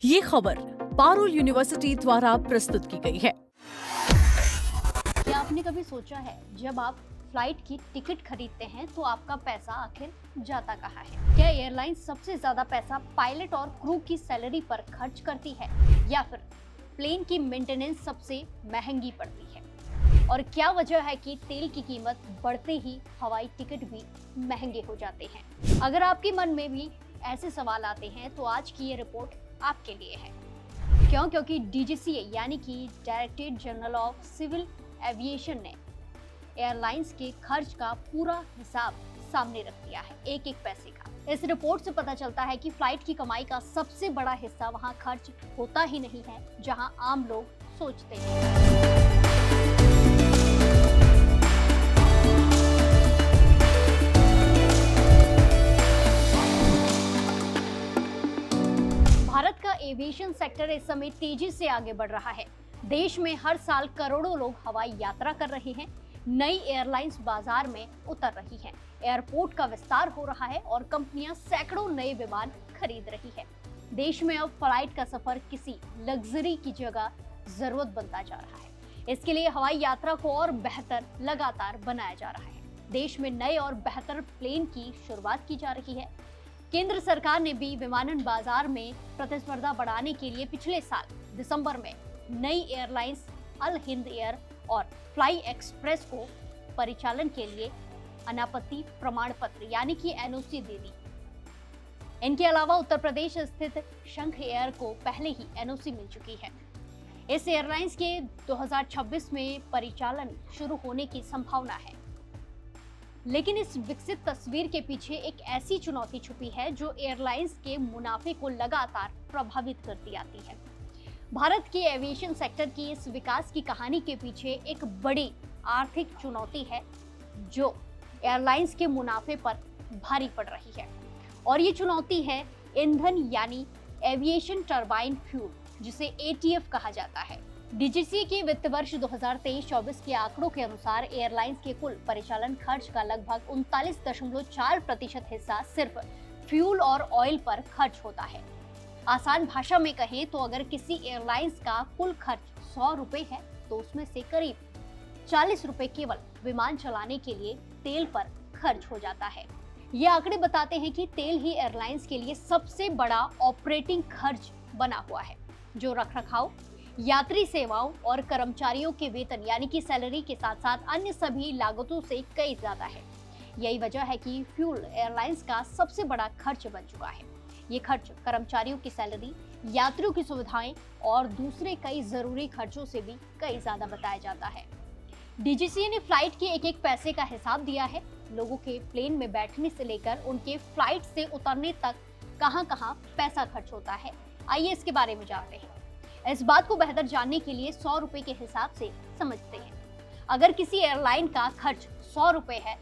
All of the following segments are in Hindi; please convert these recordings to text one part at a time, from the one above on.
ये खबर पारुल यूनिवर्सिटी द्वारा प्रस्तुत की गई है। क्या आपने कभी सोचा है जब आप फ्लाइट की टिकट खरीदते हैं तो आपका पैसा आखिर जाता कहाँ है? क्या एयरलाइंस सबसे ज्यादा पैसा पायलट और क्रू की सैलरी पर खर्च करती है या फिर प्लेन की मेंटेनेंस सबसे महंगी पड़ती है? और क्या वजह है कि तेल की कीमत बढ़ते ही हवाई टिकट भी महंगे हो जाते हैं? अगर आपके मन में भी ऐसे सवाल आते हैं तो आज की ये रिपोर्ट आपके लिए है। क्योंकि डीजीसीए यानी कि directorate general of civil aviation ने एयरलाइंस के खर्च का पूरा हिसाब सामने रख दिया है, एक एक पैसे का। इस रिपोर्ट से पता चलता है कि फ्लाइट की कमाई का सबसे बड़ा हिस्सा वहां खर्च होता ही नहीं है जहां आम लोग सोचते हैं। भारत का एविएशन सेक्टर इस समय तेजी से आगे बढ़ रहा है। देश में हर साल करोड़ों लोग हवाई यात्रा कर रहे हैं। नई एयरलाइंस बाजार में उतर रही हैं। एयरपोर्ट का विस्तार हो रहा है और कंपनियां सैकड़ों नए विमान खरीद रही है। देश में अब फ्लाइट का सफर किसी लग्जरी की जगह जरूरत बनता जा रहा है। इसके लिए हवाई यात्रा को और बेहतर लगातार बनाया जा रहा है। देश में नए और बेहतर प्लेन की शुरुआत की जा रही है। केंद्र सरकार ने भी विमानन बाजार में प्रतिस्पर्धा बढ़ाने के लिए पिछले साल दिसंबर में नई एयरलाइंस अल हिंद एयर और फ्लाई एक्सप्रेस को परिचालन के लिए अनापत्ति प्रमाण पत्र यानी कि एनओसी दे दी। इनके अलावा उत्तर प्रदेश स्थित शंख एयर को पहले ही एनओसी मिल चुकी है। इस एयरलाइंस के 2026 में परिचालन शुरू होने की संभावना है। लेकिन इस विकसित तस्वीर के पीछे एक ऐसी चुनौती छुपी है जो एयरलाइंस के मुनाफे को लगातार प्रभावित करती आती है। भारत के एविएशन सेक्टर की इस विकास की कहानी के पीछे एक बड़ी आर्थिक चुनौती है जो एयरलाइंस के मुनाफे पर भारी पड़ रही है, और ये चुनौती है ईंधन यानी एविएशन टरबाइन फ्यूल, जिसे एटीएफ कहा जाता है। डीजीसीए के वित्त वर्ष 2023-24 के आंकड़ों के अनुसार एयरलाइंस के कुल परिचालन खर्च का लगभग 39.4% हिस्सा सिर्फ फ्यूल और ऑयल पर खर्च होता है। आसान भाषा में कहें तो अगर किसी एयरलाइंस का कुल खर्च 100 रुपए है तो उसमें से करीब 40 रुपए केवल विमान चलाने के लिए तेल पर खर्च हो जाता है। ये आंकड़े बताते हैं कि तेल ही एयरलाइंस के लिए सबसे बड़ा ऑपरेटिंग खर्च बना हुआ है, जो रखरखाव, यात्री सेवाओं और कर्मचारियों के वेतन यानी कि सैलरी के साथ साथ अन्य सभी लागतों से कई ज्यादा है। यही वजह है कि फ्यूल एयरलाइंस का सबसे बड़ा खर्च बन चुका है। ये खर्च कर्मचारियों की सैलरी, यात्रियों की सुविधाएं और दूसरे कई जरूरी खर्चों से भी कई ज्यादा बताया जाता है। डीजीसीए ने फ्लाइट के एक एक पैसे का हिसाब दिया है। लोगों के प्लेन में बैठने से लेकर उनके फ्लाइट से उतरने तक कहां कहां पैसा खर्च होता है। आइए इसके बारे में जानते हैं। इस बात को बेहतर जानने के लिए 100 रुपए के हिसाब से समझते हैं। अगर किसी एयरलाइन का खर्च 100 रुपए है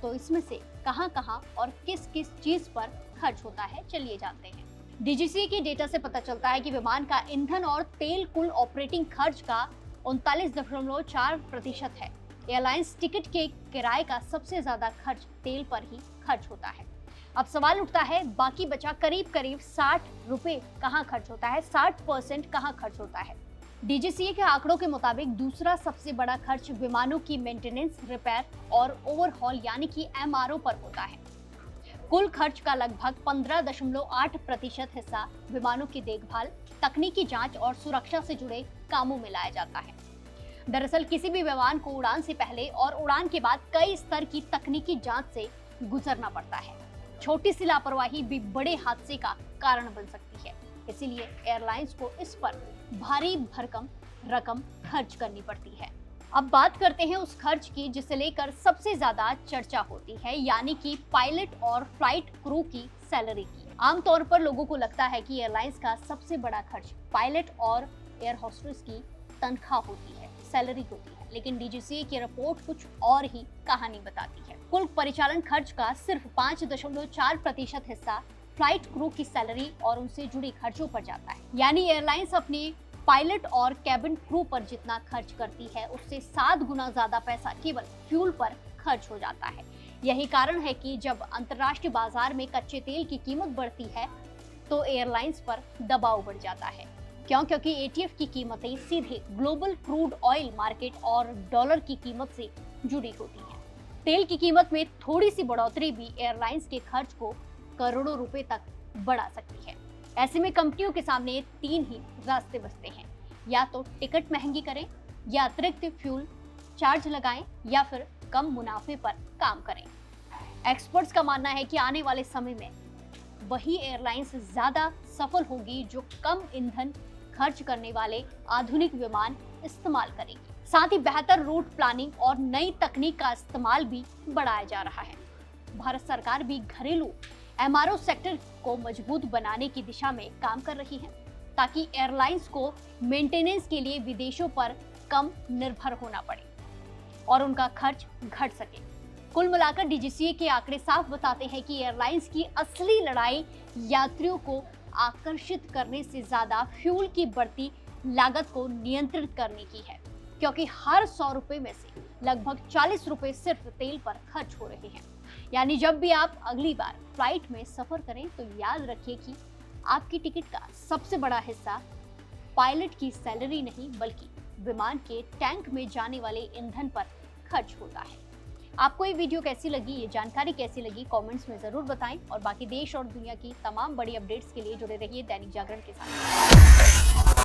तो इसमें से कहां कहां और किस किस चीज पर खर्च होता है, चलिए जानते हैं। डीजीसीए के डेटा से पता चलता है कि विमान का ईंधन और तेल कुल ऑपरेटिंग खर्च का 39.4% है। एयरलाइंस टिकट के किराए का सबसे ज्यादा खर्च तेल पर ही खर्च होता है। अब सवाल उठता है, बाकी बचा करीब 60 रुपए कहाँ खर्च होता है, 60% कहाँ खर्च होता है? डीजीसीए के आंकड़ों के मुताबिक दूसरा सबसे बड़ा खर्च विमानों की मेंटेनेंस, रिपेयर और ओवरहॉल यानी कि एमआरओ पर होता है। कुल खर्च का लगभग 15.8% हिस्सा विमानों की देखभाल, तकनीकी जांच और सुरक्षा से जुड़े कामों में लाया जाता है। दरअसल किसी भी विमान को उड़ान से पहले और उड़ान के बाद कई स्तर की तकनीकी जांच से गुजरना पड़ता है। छोटी सी लापरवाही भी बड़े हादसे का कारण बन सकती है। इसीलिए एयरलाइंस को इस पर भारी भरकम रकम खर्च करनी पड़ती है। अब बात करते हैं उस खर्च की जिसे लेकर सबसे ज्यादा चर्चा होती है, यानी कि पायलट और फ्लाइट क्रू की सैलरी की। आमतौर पर लोगों को लगता है कि एयरलाइंस का सबसे बड़ा खर्च पायलट और एयर होस्टेस की तनख्वाह होती है, सैलरी होती है, लेकिन डीजीसीए की रिपोर्ट कुछ और ही कहानी बताती है। कुल परिचालन खर्च का सिर्फ 5.4% हिस्सा फ्लाइट क्रू की सैलरी और उनसे जुड़ी खर्चों पर जाता है। यानी एयरलाइंस अपने पायलट और कैबिन क्रू पर जितना खर्च करती है उससे 7 गुना ज्यादा पैसा केवल फ्यूल पर खर्च हो जाता है। यही कारण है कि जब अंतर्राष्ट्रीय बाजार में कच्चे तेल की कीमत बढ़ती है तो तो एयरलाइंस पर दबाव बढ़ जाता है। क्योंकि एटीएफ की कीमतें सीधे ग्लोबल क्रूड ऑयल मार्केट और डॉलर की कीमत से जुड़ी होती हैं। तेल की कीमत में थोड़ी सी बढ़ोतरी भी एयरलाइंस के खर्च को करोड़ों रुपए तक बढ़ा सकती है। ऐसे में कंपनियों के सामने 3 ही रास्ते बचते हैं, या तो टिकट महंगी करें, या अतिरिक्त फ्यूल चार्ज लगाएं, या फिर कम मुनाफे पर काम करें। एक्सपर्ट्स का मानना है कि आने वाले समय में वही एयरलाइंस ज्यादा सफल होगी जो कम ईंधन खर्च करने वाले आधुनिक विमान इस्तेमाल करेगी। साथ ही बेहतर रूट प्लानिंग और नई तकनीक का इस्तेमाल भी बढ़ाया जा रहा है। भारत सरकार भी घरेलू एमआरओ सेक्टर को मजबूत बनाने की दिशा में काम कर रही है, ताकि एयरलाइंस को मेंटेनेंस के लिए विदेशों पर कम निर्भर होना पड़े और उनका खर्च घट सके। कुल मिलाकर डीजीसीए के आंकड़े साफ बताते हैं कि एयरलाइंस की असली लड़ाई यात्रियों को आकर्षित करने से ज्यादा फ्यूल की बढ़ती लागत को नियंत्रित करने की है, क्योंकि हर 100 रुपए में से लगभग 40 रुपए सिर्फ तेल पर खर्च हो रहे हैं। यानी जब भी आप अगली बार फ्लाइट में सफर करें तो याद रखिए कि आपकी टिकट का सबसे बड़ा हिस्सा पायलट की सैलरी नहीं, बल्कि विमान के टैंक में जाने वाले ईंधन पर खर्च होता है। आपको ये वीडियो कैसी लगी, ये जानकारी कैसी लगी, कमेंट्स में जरूर बताएं और बाकी देश और दुनिया की तमाम बड़ी अपडेट्स के लिए जुड़े रहिए दैनिक जागरण के साथ।